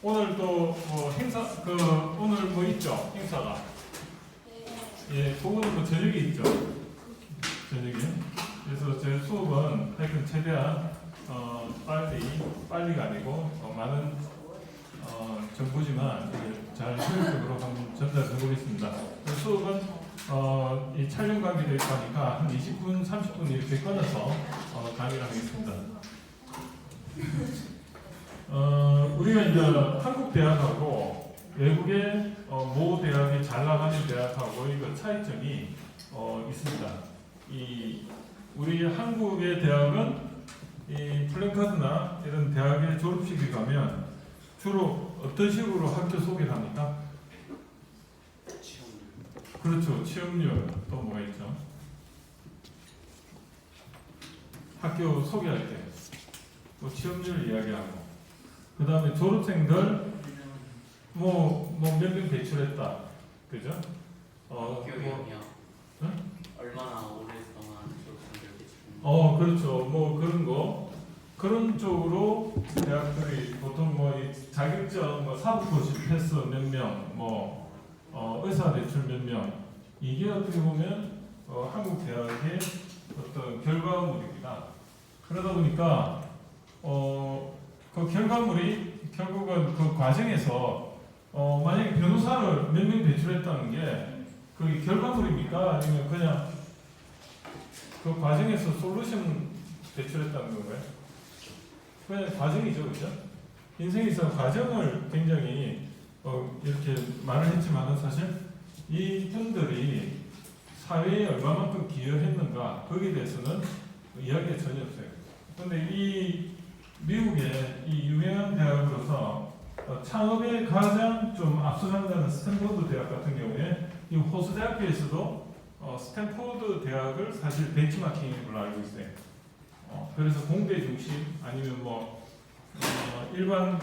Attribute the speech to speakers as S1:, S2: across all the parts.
S1: 오늘 또 뭐 행사 오늘 뭐 있죠? 행사가. 예, 그거는 뭐 저녁에 있죠. 저녁에. 그래서 제 수업은 하여튼 최대한 빨리가 아니고 많은 정보지만 잘 효율적으로 한번 전달해 보겠습니다. 수업은 이 촬영 강의도 있고 하니까 한 20분, 30분 이렇게 끊어서 강의를 하겠습니다. 우리가 이제 한국 대학하고 외국의 모 대학이 잘 나가는 대학하고 이거 차이점이 있습니다. 우리 한국의 대학은 이 플랜카드나 이런 대학의 졸업식에 가면 주로 어떤 식으로 학교 소개를 합니까? 그렇죠. 취업률 또 뭐가 있죠? 학교 소개할 때 뭐 취업률 이야기하고 그 다음에 졸업생들 뭐 몇 명 배출했다. 그죠?
S2: 기억이요.
S1: 응?
S2: 얼마나 오랫동안 졸업생들 배출했나?
S1: 그렇죠. 뭐 그런 거 그런 쪽으로 대학들이 보통 뭐 이 자격증 뭐 사법고시 패스 몇 명, 뭐 의사 대출 몇 명 이게 어떻게 보면 한국 대학의 어떤 결과물입니다. 그러다 보니까 그 결과물이 결국은 그 과정에서 만약에 변호사를 몇 명 배출했다는 게 그게 결과물입니까? 아니면 그냥 그 과정에서 솔루션 배출했다는 건가요? 그냥 과정이죠, 그죠? 인생에서 과정을 굉장히 이렇게 말을 했지만은 사실 이 분들이 사회에 얼마만큼 기여했는가 거기에 대해서는 이야기가 전혀 없어요. 그런데 이 미국의 이 유명한 대학으로서 창업에 가장 좀 앞서간다는 스탠포드 대학 같은 경우에 이 호스 대학교에서도 스탠포드 대학을 사실 벤치마킹인 걸로 알고 있어요. 그래서 공대 중심 아니면 뭐 일반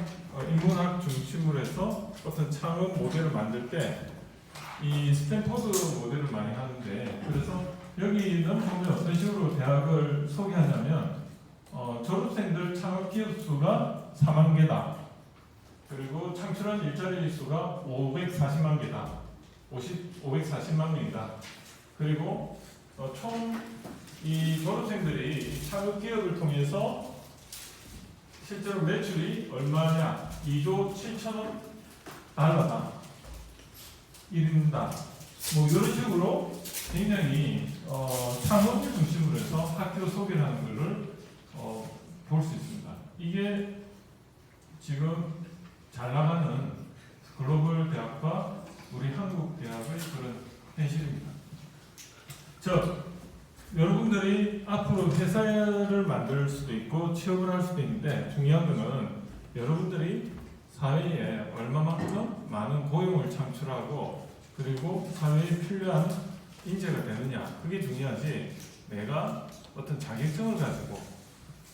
S1: 인문학 중심으로 해서 어떤 창업 모델을 만들 때 이 스탠포드 모델을 많이 하는데 그래서 여기는 보면 어떤 식으로 대학을 소개하냐면 졸업생들 창업 기업 수가 4만 개다. 그리고 창출한 일자리 수가 540만 개다. 540만 명이다. 그리고 총 이 졸업생들이 창업 기업을 통해서 실제로 매출이 얼마냐? 2조 7천억 달러다. 1인당. 뭐 이런 식으로 굉장히 창업을 중심으로 해서 학교 소개를 하는 것을 볼 수 있습니다. 이게 지금 잘 나가는 글로벌 대학과 우리 한국 대학의 그런 현실입니다. 여러분들이 앞으로 회사를 만들 수도 있고 취업을 할 수도 있는데 중요한 것은 여러분들이 사회에 얼마만큼 많은 고용을 창출하고 그리고 사회에 필요한 인재가 되느냐 그게 중요하지 내가 어떤 자격증을 가지고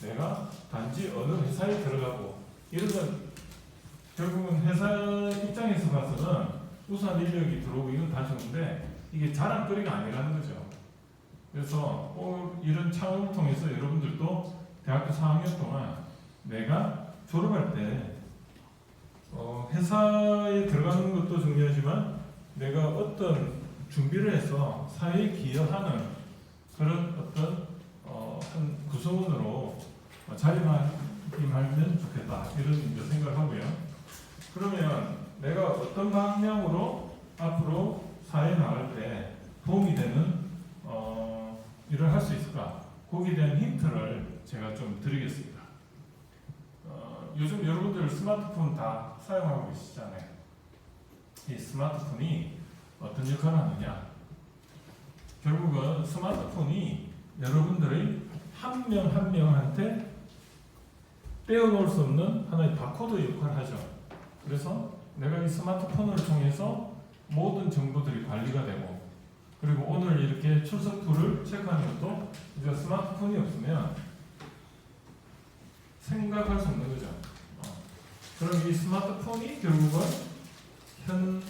S1: 내가 단지 어느 회사에 들어가고 이런 건 결국은 회사 입장에서 봐서는 우수한 인력이 들어오고 이건 다 좋은데 이게 자랑거리가 아니라는 거죠. 그래서 이런 창업을 통해서 여러분들도 대학교 4학년 동안 내가 졸업할 때 회사에 들어가는 것도 중요하지만 내가 어떤 준비를 해서 사회에 기여하는 그런 어떤 한 구성원으로 자리매김하면 좋겠다 이런 생각하고요. 그러면 내가 어떤 방향으로 앞으로 사회에 나갈 때 도움이 되는 일을 할 수 있을까? 거기에 대한 힌트를 제가 좀 드리겠습니다. 요즘 여러분들 스마트폰 다 사용하고 계시잖아요. 이 스마트폰이 어떤 역할을 하느냐? 결국은 스마트폰이 여러분들의 한 명 한 명한테 떼어놓을 수 없는 하나의 바코드 역할을 하죠. 그래서 내가 이 스마트폰을 통해서 모든 정보들이 관리가 되고 그리고 오늘 이렇게 출석부를 체크하는 것도 이제 스마트폰이 없으면 생각할 수 없는 거죠. 그럼 이 스마트폰이 결국은 현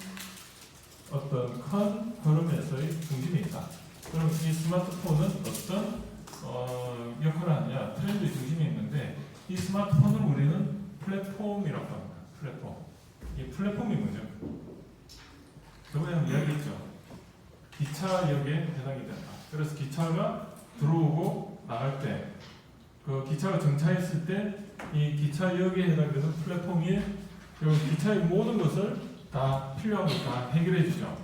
S1: 어떤 큰 흐름에서의 중심에 있다. 그럼 이 스마트폰은 어떤 역할을 하느냐? 트렌드의 중심에 있는데 이 스마트폰을 우리는 플랫폼이라고 합니다. 플랫폼. 이 플랫폼이 뭐죠? 저번에 한번 이야기했죠. 기차역에 해당이 된다. 그래서 기차가 들어오고 나갈 때, 그 기차가 정차했을 때 이 기차역에 해당되는 플랫폼이 기차의 모든 것을 다 필요한 걸 다 해결해 주죠.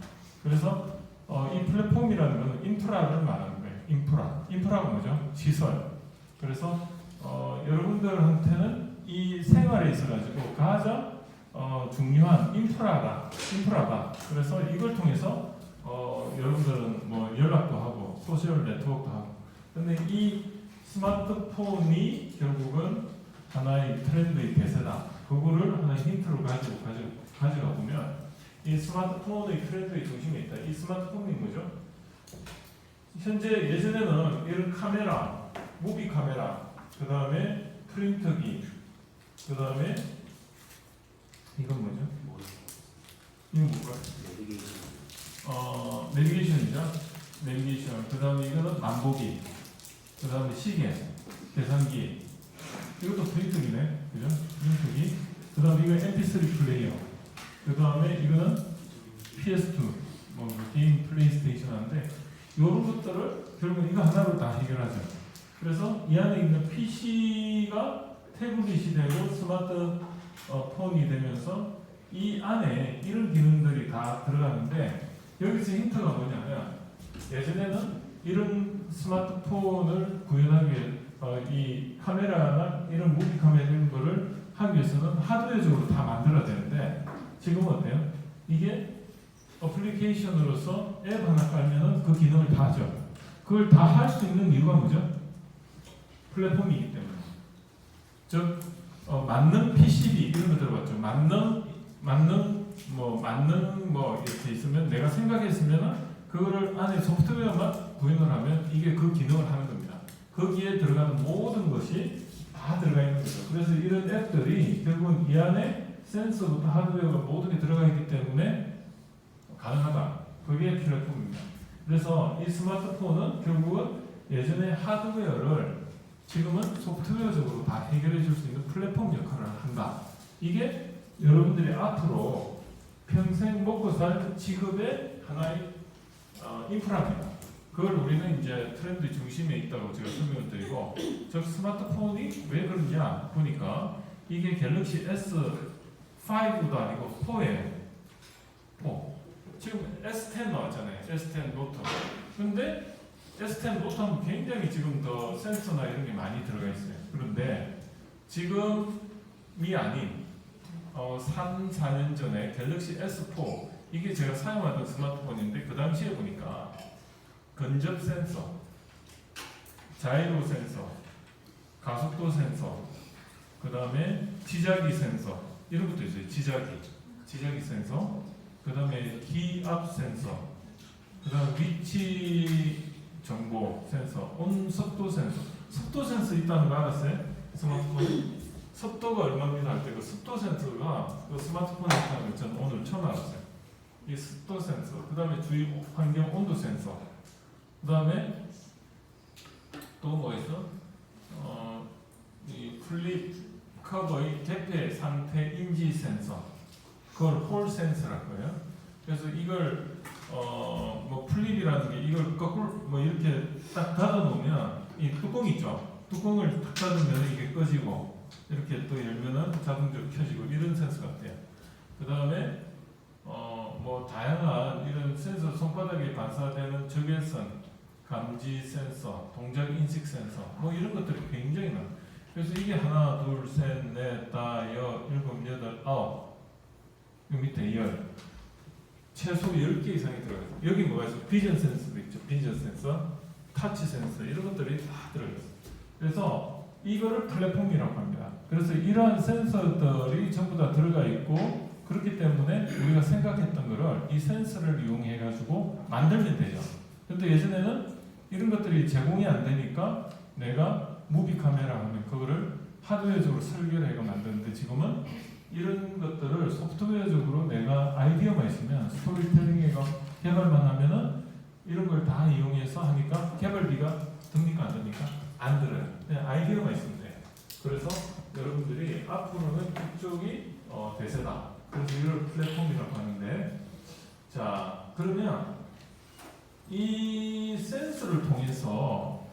S1: 그래서 이 플랫폼이라는 것은 인프라를 말하는 거예요. 인프라가 뭐죠? 시설. 그래서 여러분들한테는 이 생활에 있어가지고 가장 중요한 인프라다. 그래서 이걸 통해서 여러분들은 뭐 연락도 하고 소셜 네트워크도 하고. 근데 이 스마트폰이 결국은 하나의 트렌드의 대세다. 그거를 하나의 힌트로 가져가 보면 이 스마트폰의 트렌드의 중심에 있다. 이 스마트폰이 뭐죠? 현재 예전에는 이런 카메라, 무비 카메라, 그 다음에 프린터기, 그 다음에 이건 뭐죠? 이건 뭘까요? 내비게이션이죠. 내비게이션. 그 다음에 이거는 만보기, 그 다음에 시계, 계산기. 이것도 프린터기네, 그죠? 프린터기. 그 다음에 이거 MP3 플레이어. 그 다음에 이거는 PS2, 뭐 게임 플레이스테이션 하는데 이런 것들을 결국은 이거 하나로 다 해결하죠. 그래서 이 안에 있는 PC가 태블릿이 되고 스마트폰이 되면서 이 안에 이런 기능들이 다 들어가는데 여기서 힌트가 뭐냐면 예전에는 이런 스마트폰을 구현하기 위해 이 카메라나 이런 무비 카메라 이런 거를 하기 위해서는 하드웨어적으로 다 만들어야 되는데 지금은 어때요? 이게 어플리케이션으로서 앱 하나 깔면은 그 기능을 다 하죠. 그걸 다 할 수 있는 이유가 뭐죠? 플랫폼이기 때문에. 즉 만능 PCB 이런 거 들어봤죠. 만능 뭐 이렇게 있으면 내가 생각했으면은 그거를 안에 소프트웨어만 구현을 하면 이게 그 기능을 하는 겁니다. 거기에 들어가는 모든 것이 다 들어가 있는 거죠. 그래서 이런 앱들이 결국은 이 안에 센서부터 하드웨어가 모든 게 들어가 있기 때문에 가능하다. 그게 플랫폼입니다. 그래서 이 스마트폰은 결국은 예전에 하드웨어를 지금은 소프트웨어적으로 다 해결해 줄 수 있는 플랫폼 역할을 한다. 이게 여러분들이 앞으로 평생 먹고 살 직업의 하나의 인프라입니다. 그걸 우리는 이제 트렌드 중심에 있다고 제가 설명을 드리고, 저 스마트폰이 왜 그러냐 보니까 이게 갤럭시 S5도 아니고 4예요. 4. 지금 S10 나왔잖아요. S10 노트. 근데 S10 노트하면 굉장히 지금 더 센서나 이런 게 많이 들어가 있어요. 그런데 지금이 아닌 3, 4년 전에 갤럭시 S4 이게 제가 사용하던 스마트폰인데 그 당시에 보니까 근접 센서, 자이로 센서, 가속도 센서, 그 다음에 지자기 센서 이런 것도 있어요. 지자기 센서, 그 다음에 기압 센서, 그 다음에 위치 정보 센서, 온습도 센서. 습도 센서 있다는 거 알았어요? 스마트폰 습도가 얼마입니다 할 때 그 습도 센서가 그 스마트폰에 있다는 걸 저는 오늘 처음 알았어요. 이 습도 센서, 그 다음에 주위 환경 온도 센서, 그 다음에 또 뭐 있어? 이 플립 커버의 개폐 상태 인지 센서, 그걸 홀 센서라고 해요. 그래서 이걸 뭐 플립이라는 게 이걸 거꾸로 뭐 이렇게 딱 닫아 놓으면 이 뚜껑 있죠. 뚜껑을 탁 닫으면 이게 꺼지고 이렇게 또 열면은 자동적으로 켜지고 이런 센서 같아요. 그 다음에 뭐 다양한 이런 센서, 손바닥에 반사되는 적외선 감지 센서, 동작 인식 센서, 뭐 이런 것들이 굉장히 많아요. 그래서 이게 하나, 둘, 셋, 넷, 다, 여, 일곱, 여덟, 아홉, 이 밑에 열, 최소 10개 이상이 들어가요. 여기 뭐가 있어? 비전 센서도 있죠. 비전 센서, 타치 센서 이런 것들이 다 들어있어요. 그래서 이거를 플랫폼이라고 합니다. 그래서 이러한 센서들이 전부 다 들어가 있고 그렇기 때문에 우리가 생각했던 거를 이 센서를 이용해 가지고 만들면 되죠. 근데 예전에는 이런 것들이 제공이 안 되니까 내가 무비 카메라 하면 그거를 하드웨어적으로 설계를 해가 만드는데 지금은 이런 것들을 소프트웨어적으로 내가 아이디어만 있으면 스토리텔링해가 개발만 하면은 이런 걸 다 이용해서 하니까 개발비가 듭니까 안 듭니까? 안 들어요. 그냥 아이디어만 있으면 돼요. 그래서 여러분들이 앞으로는 이쪽이 대세다. 그래서 이걸 플랫폼이라고 하는데, 자 그러면 이 센서를 통해서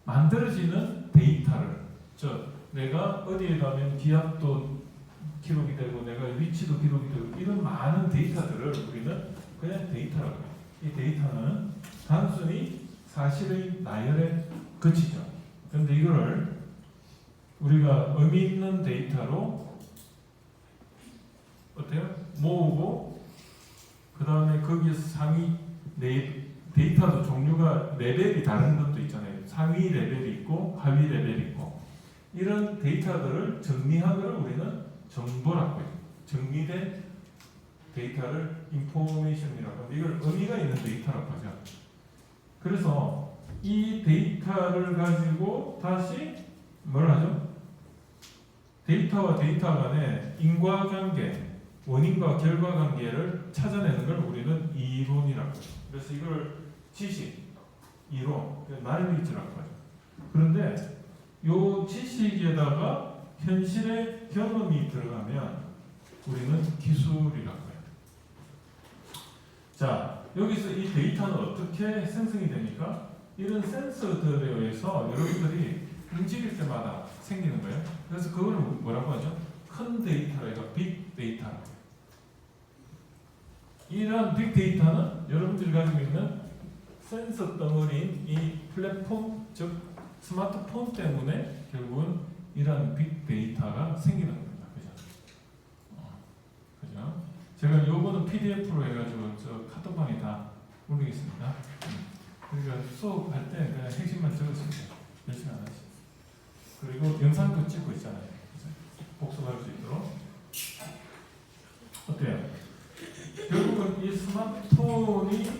S1: 만들어지는 데이터를, 내가 어디에 가면 기압도 기록이 되고 내가 위치도 기록이 되고 이런 많은 데이터들을 우리는 그냥 데이터라고 해요. 이 데이터는 단순히 사실의 나열에 그치죠. 그런데 이거를 우리가 의미 있는 데이터로 어때요? 모으고 그 다음에 거기에서 상위 데이터도 종류가 레벨이 다른 것도 있잖아요. 상위 레벨이 있고 하위 레벨이 있고 이런 데이터들을 정리한 걸 우리는 정보라고 해요. 정리된 데이터를 인포메이션이라고 하는데 이걸 의미가 있는 데이터라고 하죠. 그래서 이 데이터를 가지고 다시 뭘 하죠? 데이터와 데이터 간의 인과관계, 원인과 결과관계를 찾아내는 걸 우리는 이론이라고 해요. 그래서 이걸 지식, 이론, 나일리지라고 하죠. 그런데 이 지식에다가 현실의 경험이 들어가면 우리는 기술이라고 해요. 자, 여기서 이 데이터는 어떻게 생성이 됩니까? 이런 센서들에 의해서 여러분들이 움직일 때마다 생기는 거예요. 그래서 그걸 뭐라고 하죠? 큰 데이터가 빅데이터라고 해요. 이런 빅데이터는 여러분들이 가지고 있는 센서 덩어리인 이 플랫폼, 즉 스마트폰 때문에 결국은 이런 빅데이터가 생기는 겁니다. 그죠? 그죠? 제가 요거는 PDF로 해가지고 저 카톡방에 다 올리겠습니다. 그러니까 수업할 때 그냥 핵심만 적으시면 돼요. 열심히 안 하시죠. 그리고 영상도 찍고 있잖아요. 그죠? 복습할 수 있도록. 어때요? 결국은 이 스마트폰이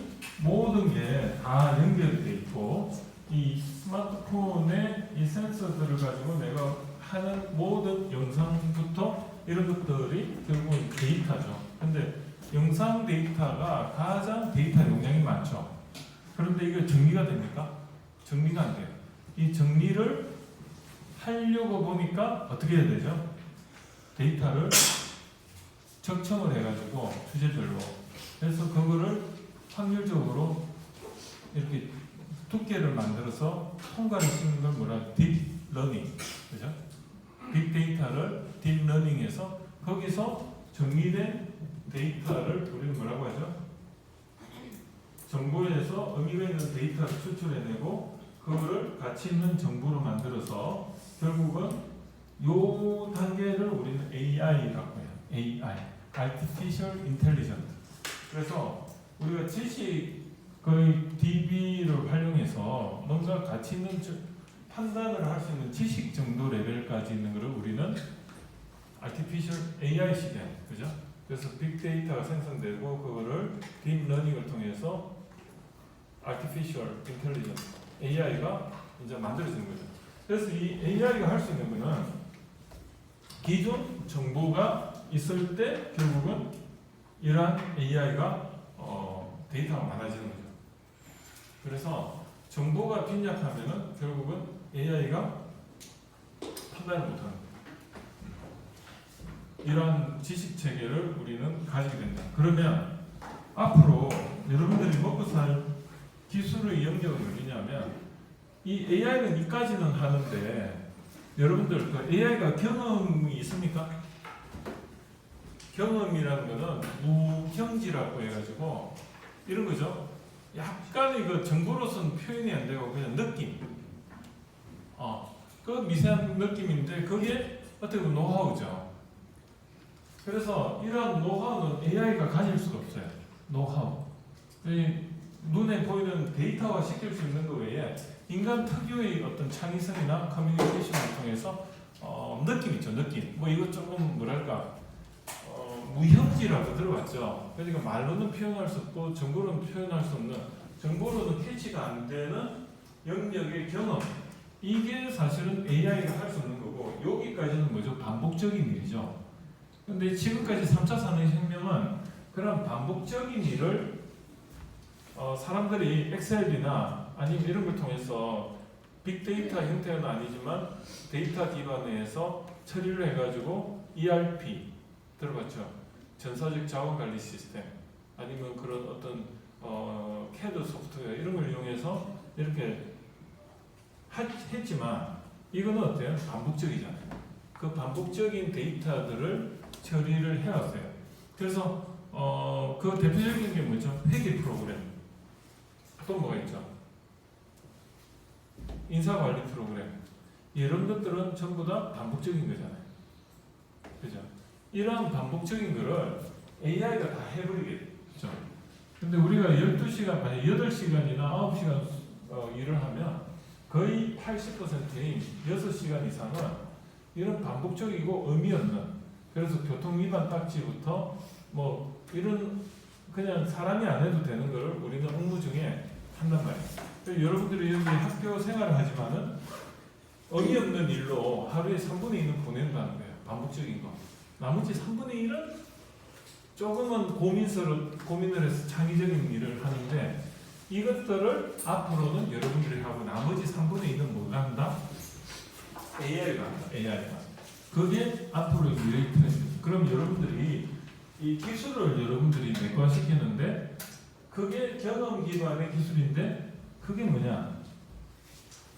S1: 모든 게 다 연결되어 있고 이 스마트폰의 이 센서들을 가지고 내가 하는 모든 영상부터 이런 것들이 결국은 데이터죠. 근데 영상 데이터가 가장 데이터 용량이 많죠. 그런데 이게 정리가 됩니까? 정리가 안 돼요. 이 정리를 하려고 보니까 어떻게 해야 되죠? 데이터를 적청을 해가지고 주제별로 그래서 그거를 확률적으로 이렇게 두께를 만들어서 통과를 시키는 걸 뭐라 딥러닝, 그죠? 빅데이터를 딥러닝해서 거기서 정리된 데이터를 우리는 뭐라고 하죠? 정보에서 의미가 있는 데이터를 추출해내고 그거를 가치 있는 정보로 만들어서 결국은 요 단계를 우리는 AI라고 해요. AI, Artificial Intelligence. 그래서 우리가 지식의 DB를 활용해서 뭔가 가치 있는 판단을 할 수 있는 지식 정도 레벨까지 있는 것을 우리는 Artificial AI 시대, 그죠? 그래서 빅데이터가 생성되고 그거를 딥러닝을 통해서 Artificial Intelligence, AI가 이제 만들어지는 거죠. 그래서 이 AI가 할 수 있는 거는 기존 정보가 있을 때 결국은 이러한 AI가 데이터가 많아지는 거죠. 그래서 정보가 빈약하면은 결국은 AI가 판단을 못하는 거예요. 이러한 지식 체계를 우리는 가지게 된다. 그러면 앞으로 여러분들이 먹고 살 기술의 영역은 어디냐면 이 AI는 이까지는 하는데 여러분들 그 AI가 경험이 있습니까? 경험이라는 거는 무경지라고 해가지고 이런 거죠. 약간의 그 정보로서는 표현이 안 되고 그냥 느낌. 그 미세한 느낌인데 그게 어떻게 보면 노하우죠. 그래서 이런 노하우는 AI가 가질 수가 없어요. 노하우. 눈에 보이는 데이터화 시킬 수 있는 것 외에 인간 특유의 어떤 창의성이나 커뮤니케이션을 통해서 느낌 있죠. 느낌. 뭐 이거 조금 뭐랄까 무형지라고 들어봤죠. 그러니까 말로는 표현할 수 없고 정보로는 표현할 수 없는 정보로는 캐치가 안 되는 영역의 경험. 이게 사실은 AI가 할 수 없는 거고 여기까지는 뭐죠? 반복적인 일이죠. 근데 지금까지 3차 산업혁명은 그런 반복적인 일을 사람들이 엑셀이나 아니면 이런 걸 통해서 빅데이터 형태는 아니지만 데이터 기반에서 처리를 해가지고 ERP 들어봤죠? 전사적 자원 관리 시스템 아니면 그런 어떤 CAD 소프트웨어 이런 걸 이용해서 이렇게 했지만 이거는 어때요? 반복적이잖아요. 그 반복적인 데이터들을 처리를 해왔어요. 그래서 그 대표적인 게 뭐죠? 회계 프로그램. 또 뭐가 있죠? 인사관리 프로그램. 이런 것들은 전부 다 반복적인 거잖아요. 그죠? 이런 반복적인 거를 AI가 다 해버리겠죠. 근데 우리가 12시간, 만약 8시간이나 9시간 일을 하면 거의 80%인 6시간 이상은 이런 반복적이고 의미 없는, 그래서 교통위반 딱지부터 뭐 이런 그냥 사람이 안 해도 되는 걸 우리는 업무 중에 한단 말이에요. 여러분들이 여기 학교 생활을 하지만은 의미 없는 일로 하루에 3분의 1은 보낸다는 거예요. 반복적인 거. 나머지 3분의 1은 조금은 고민을 해서 창의적인 일을 하는데, 이것들을 앞으로는 여러분들이 하고 나머지 3분의 1은 뭐가 한다? AI가 한다. AI가. 그게 앞으로 미래의 트렌드. 그럼 여러분들이 이 기술을 여러분들이 내과시키는데 그게 경험 기반의 기술인데 그게 뭐냐?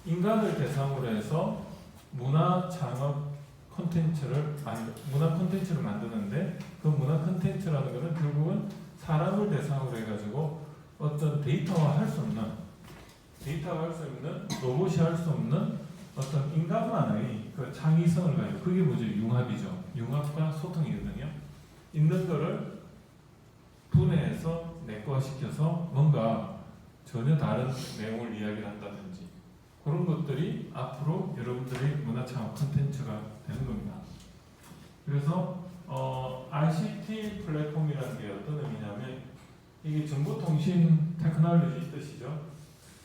S1: 인간을 대상으로 해서 문화 창업 문화 콘텐츠를 만드는데, 그 문화 콘텐츠라는 것은 결국은 사람을 대상으로 해가지고 어떤 데이터화 할 수 없는, 로봇이 할 수 없는 어떤 인간만의 그 창의성을 가지고, 그게 뭐죠? 융합이죠. 융합과 소통이거든요. 있는 거를 분해해서 내과시켜서 뭔가 전혀 다른 내용을 이야기를 한다든지, 그런 것들이 앞으로 여러분들의 문화창업 콘텐츠가 되는 겁니다. 그래서 ICT 플랫폼이라는 게 어떤 의미냐면, 이게 정보통신 테크놀로지 뜻이죠.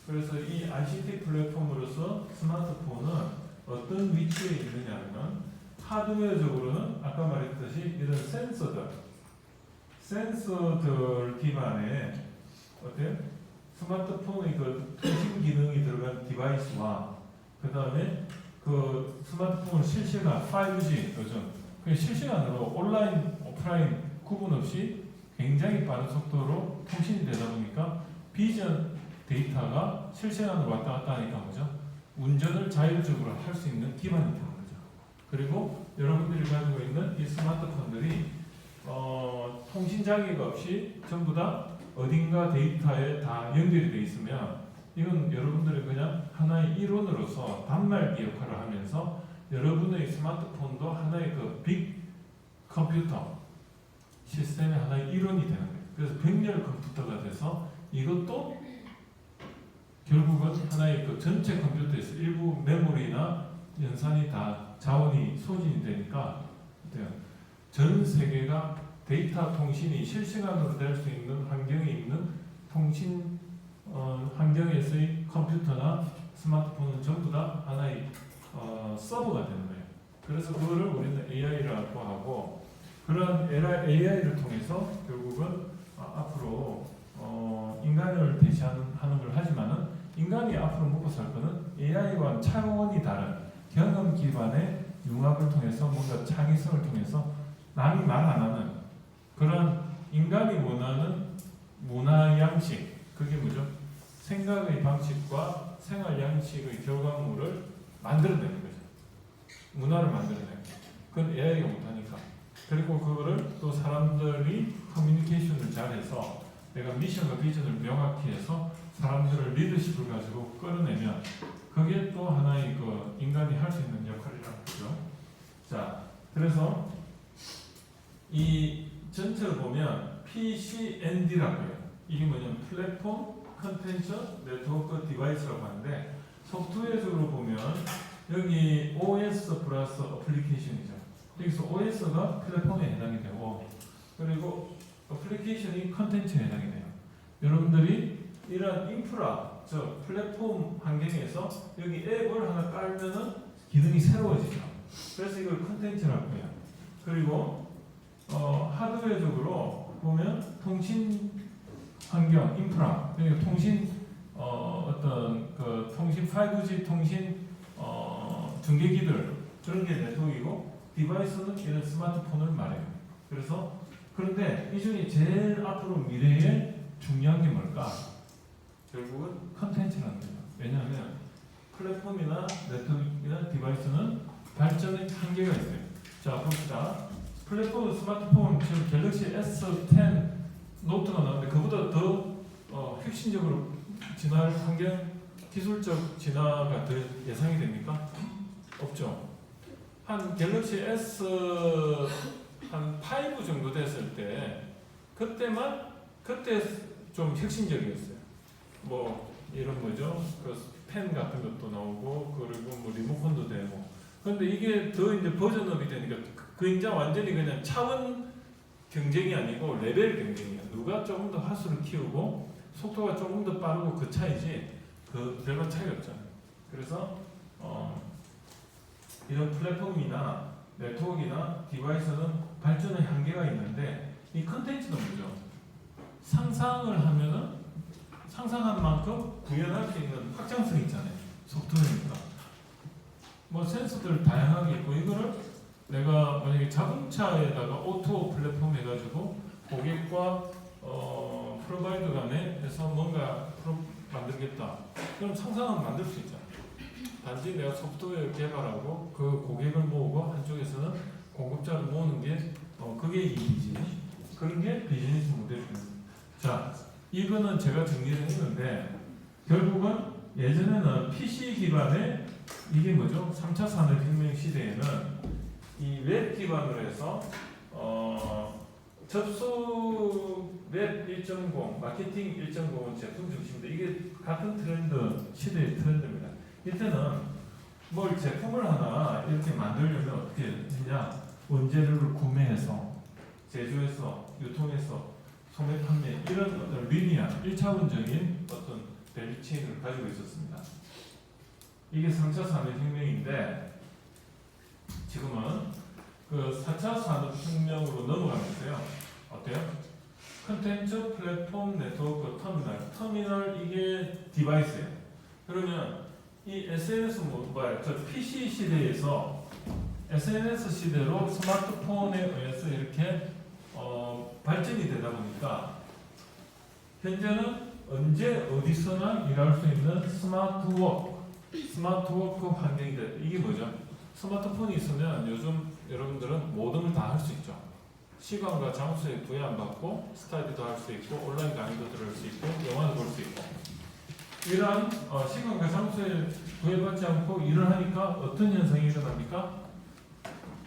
S1: 그래서 이 ICT 플랫폼으로서 스마트폰은 어떤 위치에 있느냐면, 하드웨어적으로는 아까 말했듯이 이런 센서들 기반의 어때요? 스마트폰의 그 통신 기능이 들어간 디바이스와 그 다음에 그 스마트폰을 실시간 5G 요즘 실시간으로 온라인, 오프라인 구분 없이 굉장히 빠른 속도로 통신이 되다 보니까 비전 데이터가 실시간으로 왔다 갔다 하니까 뭐죠? 운전을 자율적으로 할 수 있는 기반이 되는 거죠. 그리고 여러분들이 가지고 있는 이 스마트폰들이 통신 장애가 없이 전부 다 어딘가 데이터에 다 연결이 되어 있으면, 이건 여러분들이 그냥 하나의 이론으로서 단말기 역할을 하면서 여러분의 스마트폰도 하나의 그 빅 컴퓨터 시스템의 하나의 일원이 되는 거예요. 그래서 백렬 컴퓨터가 돼서 이것도 결국은 하나의 그 전체 컴퓨터에서 일부 메모리나 연산이 다 자원이 소진이 되니까 전 세계가 데이터 통신이 실시간으로 될 수 있는 환경에 있는 통신 환경에서의 컴퓨터나 스마트폰은 전부 다 하나의 서버가 되는 거예요. 그래서 그거를 우리는 AI라고 하고, 그런 AI를 통해서 결국은 앞으로 인간을 대시하는 걸 하지만은, 인간이 앞으로 먹고 살 거는 AI와 차원이 다른 경험 기반의 융합을 통해서 뭔가 창의성을 통해서 남이 말 안 하는 그런 인간이 원하는 문화 양식, 그게 뭐죠? 생각의 방식과 생활 양식의 결과물을 만들어내는 거죠. 문화를 만들어내는 거죠. 그건 AI가 못하니까. 그리고 그거를 또 사람들이 커뮤니케이션을 잘해서 내가 미션과 비전을 명확히 해서 사람들을 리더십을 가지고 끌어내면, 그게 또 하나의 그 인간이 할 수 있는 역할이라는 거죠. 자, 그래서 이 전체를 보면 PCND라고 해요. 이게 뭐냐면 플랫폼 컨텐츠 네트워크 디바이스라고 하는데, 소프트웨어적으로 보면 여기 OS 플러스 어플리케이션이죠. 여기서 OS가 플랫폼에 해당이 되고, 그리고 어플리케이션이 컨텐츠에 해당이 돼요. 여러분들이 이런 인프라, 즉 플랫폼 환경에서 여기 앱을 하나 깔면은 기능이 새로워지죠. 그래서 이걸 컨텐츠라고 해요. 그리고 하드웨어적으로 보면 통신 환경, 인프라, 그러니까 통신 어떤 그 통신 5G 통신 중계기들, 그런 게 네트워크이고, 디바이스는 이런 스마트폰을 말해요. 그래서 그런데 이 중에 제일 앞으로 미래에 중요한 게 뭘까? 결국은 컨텐츠라는 거예요. 왜냐하면 플랫폼이나 네트워크나 디바이스는 발전의 한계가 있어요. 자, 봅시다. 플랫폼 스마트폰 지금 갤럭시 S10 노트가 나오는데 그보다 더 혁신적으로 진화할 환경 기술적 진화가 더 예상이 됩니까? 없죠. 한 갤럭시 S 한 5 정도 됐을 때 그때 좀 혁신적이었어요. 뭐 이런 거죠. 그 펜 같은 것도 나오고 그리고 뭐 리모컨도 되고. 그런데 이게 더 이제 버전업이 되니까 그 이제 완전히 그냥 차원 경쟁이 아니고 레벨 경쟁이야. 누가 조금 더 화수를 키우고 속도가 조금 더 빠르고 그 차이지 그 별반 차이가 없잖아요. 그래서 이런 플랫폼이나 네트워크나 디바이스는 발전의 한계가 있는데 이 컨텐츠는 뭐죠? 상상을 하면은 상상한 만큼 구현할 수 있는 확장성이 있잖아요. 소프트웨어니까. 뭐 센서들 다양하게 있고 이거를 내가 만약에 자동차에다가 오토 플랫폼 해가지고 고객과 프로바이더 간에 해서 뭔가 만들겠다. 그럼 상상은 만들 수 있잖아. 단지 내가 소프트웨어 개발하고 그 고객을 모으고 한쪽에서는 공급자를 모으는 게 그게 이익이지. 그런 게 비즈니스 모델입니다. 자, 이거는 제가 정리를 했는데 결국은 예전에는 PC 기반의 이게 뭐죠? 3차 산업혁명 시대에는 이 웹 기반으로 해서 접속 웹 1.0, 마케팅 1.0은 제품 중심인데 이게 같은 트렌드, 시대의 트렌드입니다. 이때는 뭘 제품을 하나 이렇게 만들려면 어떻게 했냐? 원재료를 구매해서 제조해서 유통해서 소매 판매 이런 어떤 리니어 1차원적인 어떤 밸류체인을 가지고 있었습니다. 이게 3차 산업혁명인데 지금은 그 4차 산업혁명으로 넘어가면서요. 어때요? 컨텐츠, 플랫폼, 네트워크, 터미널 이게 디바이스예요. 그러면 이 SNS 저 PC 시대에서 SNS 시대로 스마트폰에 의해서 이렇게 발전이 되다 보니까 현재는 언제 어디서나 일할 수 있는 스마트워크 환경이 돼. 이게 뭐죠? 스마트폰이 있으면 요즘 여러분들은 모든 걸 다 할 수 있죠. 시간과 장소에 구애 안 받고 스타디도 할 수 있고 온라인 강의도 들을 수 있고 영화도 볼 수 있고 이러한 시간과 장소에 구애받지 않고 일을 하니까 어떤 현상이 일어납니까?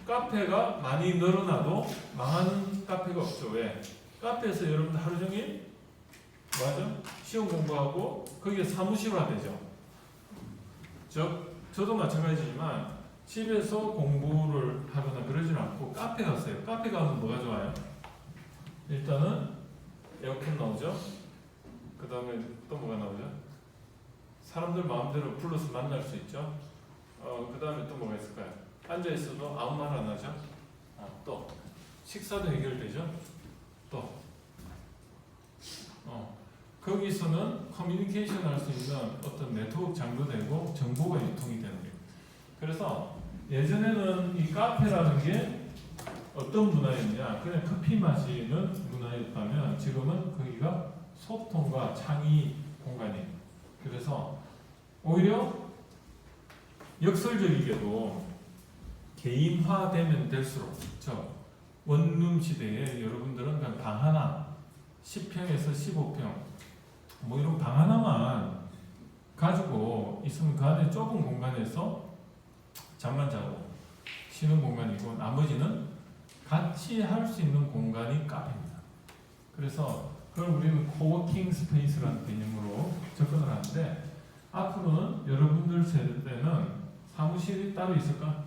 S1: 카페가 많이 늘어나도 망하는 카페가 없죠. 왜? 카페에서 여러분들 하루 종일 맞아? 시험 공부하고 그게 사무실화되죠. 저도 마찬가지지만 집에서 공부를 하거나 그러진 않고 카페 갔어요. 카페 가면 뭐가 좋아요? 일단은 에어컨 나오죠. 그 다음에 또 뭐가 나오죠? 사람들 마음대로 불러서 만날 수 있죠. 그 다음에 또 뭐가 있을까요? 앉아 있어도 아무 말 안 하죠. 또 식사도 해결되죠. 또 거기서는 커뮤니케이션 할 수 있는 어떤 네트워크 장도 되고 정보가 유통이 되는 거예요. 그래서 예전에는 이 카페라는 게 어떤 문화였냐? 그냥 커피 마시는 문화였다면 지금은 거기가 소통과 창의 공간이에요. 그래서 오히려 역설적이게도 개인화되면 될수록 원룸 시대에 여러분들은 그냥 방 하나 10평에서 15평 뭐 이런 방 하나만 가지고 있으면 그 안에 좁은 공간에서 잠만 자고 쉬는 공간이고 나머지는 같이 할 수 있는 공간이 카페입니다. 그래서 그걸 우리는 코워킹 스페이스라는 개념으로 접근을 하는데 앞으로는 여러분들 세대는 사무실이 따로 있을까?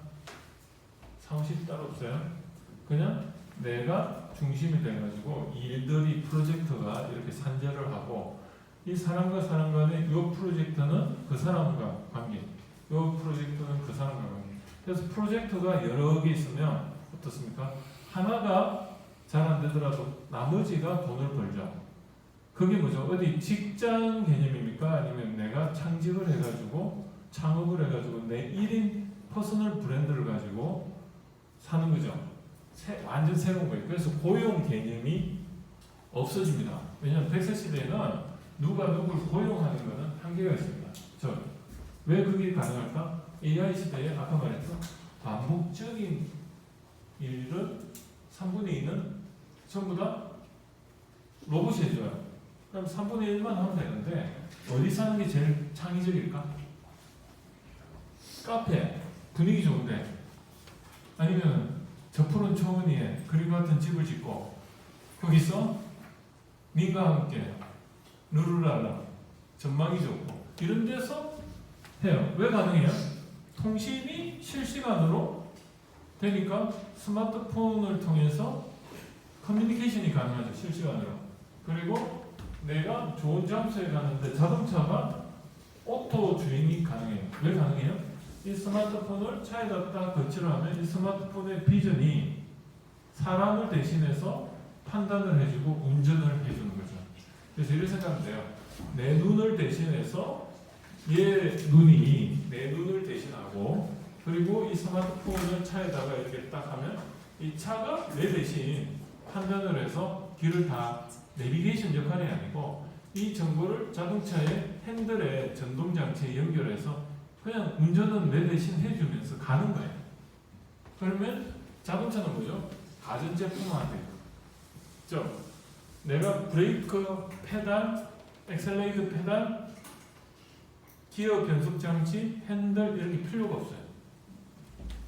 S1: 사무실이 따로 없어요. 그냥 내가 중심이 돼가지고 일들이 프로젝트가 이렇게 산재를 하고 이 사람과 사람 간의 이 프로젝트는 그 사람과 관계, 이 프로젝트는 그 사람과 관계. 그래서 프로젝트가 여러 개 있으면 어떻습니까? 하나가 잘 안 되더라도 나머지가 돈을 벌죠. 그게 뭐죠? 어디 직장 개념입니까? 아니면 내가 창직을 해가지고 창업을 해가지고 내 1인 퍼스널 브랜드를 가지고 사는 거죠. 완전 새로운 거예요. 그래서 고용 개념이 없어집니다. 왜냐하면 100세 시대에는 누가 누굴 고용하는 것은 한계가 있습니다. 왜 그게 가능할까? AI 시대에 아까 말했죠. 반복적인 일을 3분의 2는 전부 다 로봇이 해줘요. 그럼 3분의 1만 하면 되는데 어디 사는 게 제일 창의적일까? 카페 분위기 좋은데 아니면 저 푸른 초원위에 그림 같은 집을 짓고 거기서 민가 함께 루루랄라 전망이 좋고 이런 데서 해요. 왜 가능해요? 통신이 실시간으로 되니까 스마트폰을 통해서 커뮤니케이션이 가능하죠. 실시간으로. 그리고 내가 좋은 장소에 가는데 자동차가 오토 주행이 가능해요. 왜 가능해요? 이 스마트폰을 차에다 딱 거치를 하면 이 스마트폰의 비전이 사람을 대신해서 판단을 해주고 운전을 해주는 거죠. 그래서 이렇게 생각하면 돼요. 내 눈을 대신해서 얘 눈이 내 눈을 대신하고 그리고 이 스마트폰을 차에다가 이렇게 딱 하면 이 차가 내 대신 판단을 해서 길을 다 내비게이션 역할이 아니고 이 정보를 자동차의 핸들에 전동장치에 연결해서 그냥 운전은 내 대신 해주면서 가는 거예요. 그러면 자동차는 뭐죠? 가전제품화돼요. 내가 브레이크, 페달, 엑셀레이터 페달, 기어 변속 장치, 핸들 이런 게 필요가 없어요.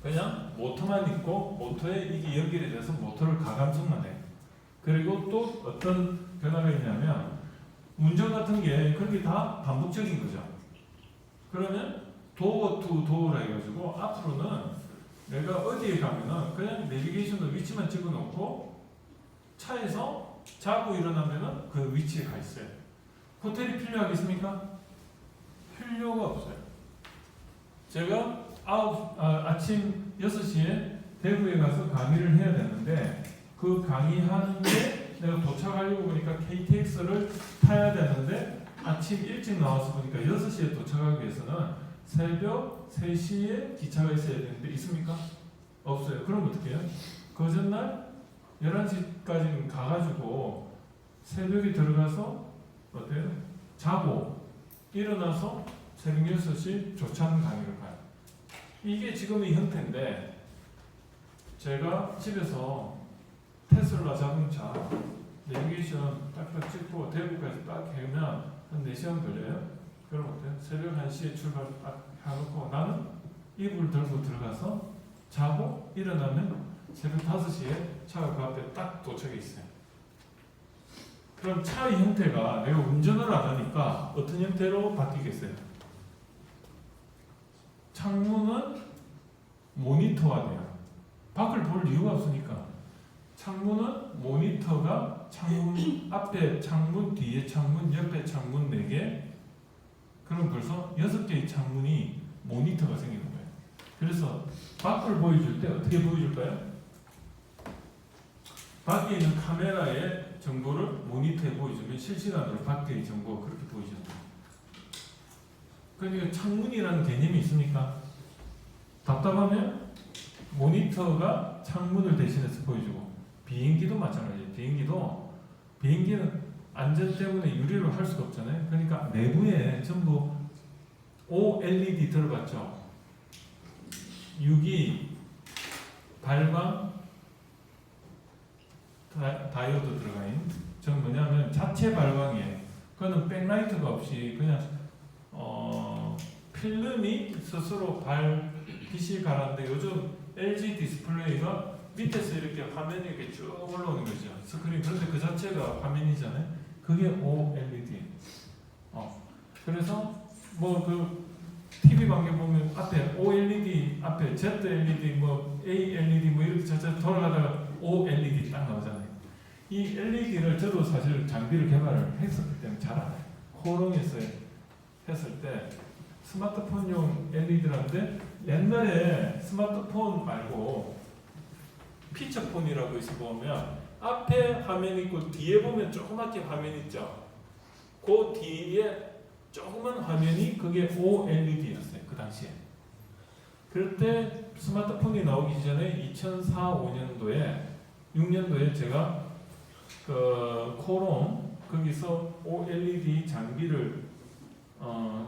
S1: 그냥 모터만 있고 모터에 이게 연결이 돼서 모터를 가감성만 해요. 그리고 또 어떤 변화가 있냐면 운전 같은 게 그렇게 다 반복적인 거죠. 그러면 도어 투 도어라 해가지고 앞으로는 내가 어디에 가면은 그냥 내비게이션으로 위치만 찍어놓고 차에서 자고 일어나면은 그 위치에 가 있어요. 호텔이 필요하겠습니까? 필요가 없어요. 제가 아침 6시에 대구에 가서 강의를 해야 되는데 그 강의하는데 내가 도착하려고 보니까 KTX를 타야 되는데 아침 일찍 나와서 보니까 6시에 도착하기 위해서는 새벽 3시에 기차가 있어야 되는데 있습니까? 없어요. 그럼 어떻게 해요? 그 전날 11시까지 가가지고 새벽에 들어가서 어때요? 자고 일어나서 새벽 6시 조찬 강의를 가요. 이게 지금의 형태인데 제가 집에서 테슬라 자동차 내비게이션 딱딱 찍고 대구까지 딱 해면 한 4시간 걸려요. 그럼 어때요? 새벽 1시에 출발 딱 해놓고 나는 이불 들고 들어가서 자고 일어나면 새벽 5시에 차가 그 앞에 딱 도착해 있어요. 그럼 차의 형태가 내가 운전을 안 하니까 어떤 형태로 바뀌겠어요? 창문은 모니터화돼요. 밖을 볼 이유가 없으니까. 창문은 모니터가 창문 앞에 창문, 뒤에 창문, 옆에 창문 4개. 그럼 벌써 6개의 창문이 모니터가 생기는 거예요. 그래서 밖을 보여줄 때 어떻게 보여줄까요? 밖에 있는 카메라의 정보를 모니터에 보여주면 실시간으로 밖의 정보가 그렇게 보이죠. 그러니까 창문이라는 개념이 있습니까? 답답하면 모니터가 창문을 대신해서 보여주고 비행기도 마찬가지예요. 비행기는 안전 때문에 유리로 할 수가 없잖아요. 그러니까 내부에 전부 OLED 들어갔죠. 유기, 발광, 다이오드 들어가 있는. 전 뭐냐면 자체 발광이에요. 그거는 백라이트가 없이 그냥 필름이 스스로 빛이 가라는데 요즘 LG 디스플레이가 밑에서 이렇게 화면이 이렇게 쭉 올라오는 거죠. 스크린. 그런데 그 자체가 화면이잖아요. 그게 OLED. 그래서 뭐 그 TV 관계 보면 앞에 OLED, 앞에 ZLED, 뭐 ALED 뭐 이렇게 자체 돌아가다가 OLED 딱 나오잖아요. 이 LED를 저도 사실 장비를 개발을 했었기 때문에 잘 알아요. 코롱에서 했을 때 스마트폰용 LED라는데 옛날에 스마트폰 말고 피처폰이라고 있어 보면 앞에 화면 있고 뒤에 보면 조그맣게 화면 있죠. 그 뒤에 조그만 화면이 그게 OLED였어요. 그 당시에. 그럴 때 스마트폰이 나오기 전에 2004, 5년도에 6년도에 제가 그 코롬 거기서 OLED 장비를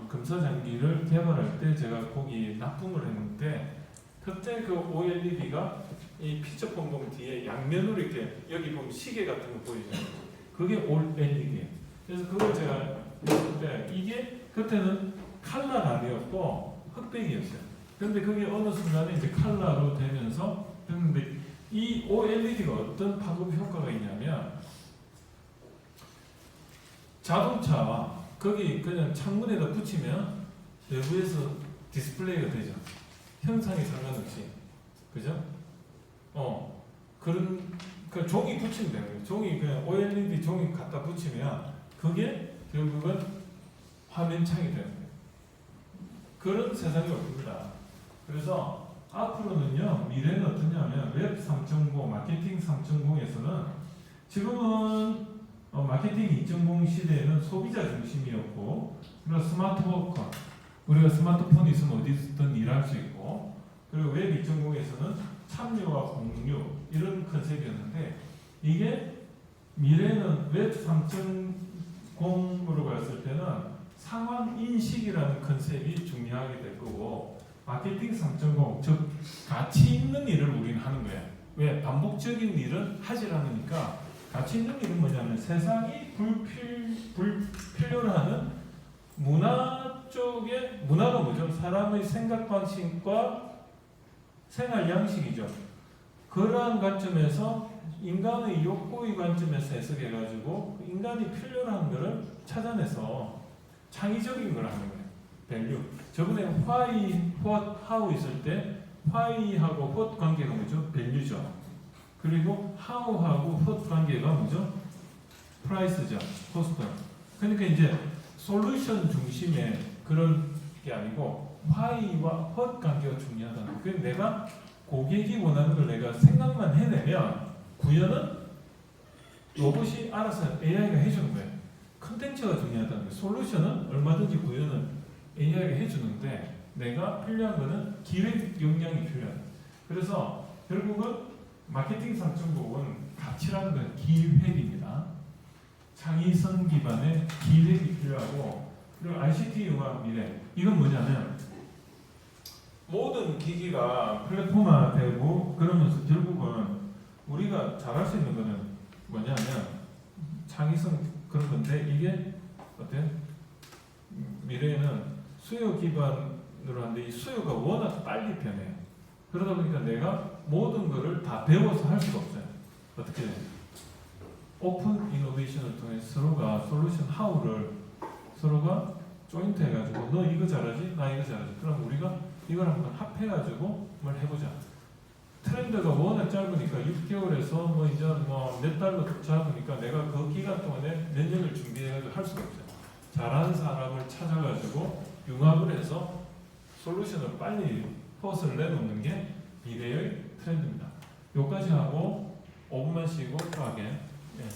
S1: 금사 장비를 개발할 때 제가 거기 납품을 했는데 그때 그 OLED가 이 피처폰 보면 뒤에 양면으로 이렇게 여기 보면 시계 같은 거 보이잖아요. 그게 OLED예요. 그래서 그걸 제가 했을 때 이게 그때는 칼라가 아니었고 흑백이었어요. 그런데 그게 어느 순간에 이제 칼라로 되면서 했는데 이 OLED가 어떤 파급 효과가 있냐면 자동차 거기 그냥 창문에다 붙이면 내부에서 디스플레이가 되죠. 형상이 상관없이. 그죠? 그런 그 종이 붙이면 돼요. 종이 그냥 OLED 종이 갖다 붙이면 그게 결국은 화면창이 되는 거예요. 그런 세상이 올 겁니다. 그래서 앞으로는요, 미래는 어떠냐면 웹 3.0, 마케팅 3.0에서는 지금은 마케팅 2.0 시대에는 소비자 중심이었고, 그리고 스마트워크, 우리가 스마트폰이 있으면 어디서든 일할 수 있고, 그리고 웹 2.0에서는 참여와 공유 이런 컨셉이었는데 이게 미래는 웹 3.0으로 갔을 때는 상황 인식이라는 컨셉이 중요하게 될 거고 마케팅 3.0 즉 가치 있는 일을 우리는 하는 거예요. 왜? 반복적인 일은 하질 않으니까 가치 있는 일은 뭐냐면 세상이 불필요로 하는 문화 쪽에 문화가 뭐죠? 사람의 생각 방식과 생활 양식이죠. 그러한 관점에서 인간의 욕구의 관점에서 해석해가지고 인간이 필요로 하는 것을 찾아내서 창의적인 걸 하는 거예요. 밸류. 저번에 why, what, how 있을 때 why하고 what 관계가 뭐죠? 밸류죠. 그리고 how하고 what 관계가 뭐죠? price죠. cost. 그러니까 이제 솔루션 중심의 그런 게 아니고 why와 what 관계가 중요하다는 거예요. 그래서 내가 고객이 원하는 걸 내가 생각만 해내면 구현은 로봇이 알아서 AI가 해주는 거예요. 컨텐츠가 중요하다는 거예요. 솔루션은 얼마든지 구현은 AI가 해주는데 내가 필요한 거는 기획 역량이 필요해요. 그래서 결국은 마케팅 3.0은 가치라는 건 기획입니다. 창의성 기반의 기획이 필요하고 그리고 ICT 융합 미래 이건 뭐냐면 모든 기기가 플랫폼화되고 그러면서 결국은 우리가 잘할 수 있는 거는 뭐냐면 창의성 그런 건데 이게 어때요? 미래에는 수요 기반으로 하는데 이 수요가 워낙 빨리 변해요. 그러다 보니까 내가 모든 거를 다 배워서 할 수가 없어요. 어떻게 돼요? 오픈 이노베이션을 통해 서로가 솔루션 하우를 서로가 조인트 해가지고 너 이거 잘하지? 나 이거 잘하지? 그럼 우리가 이걸 한번 합해가지고 뭘 해보자. 트렌드가 워낙 짧으니까 6개월에서 뭐 이제 뭐 몇 달로 잡으니까 내가 그 기간 동안에 몇 년을 준비해가지고 할 수가 없어요. 잘하는 사람을 찾아가지고 융합을 해서 솔루션을 빨리 퍼즐을 내놓는 게 미래의 트렌드입니다. 여기까지 하고 5분만 쉬고 하게. 예.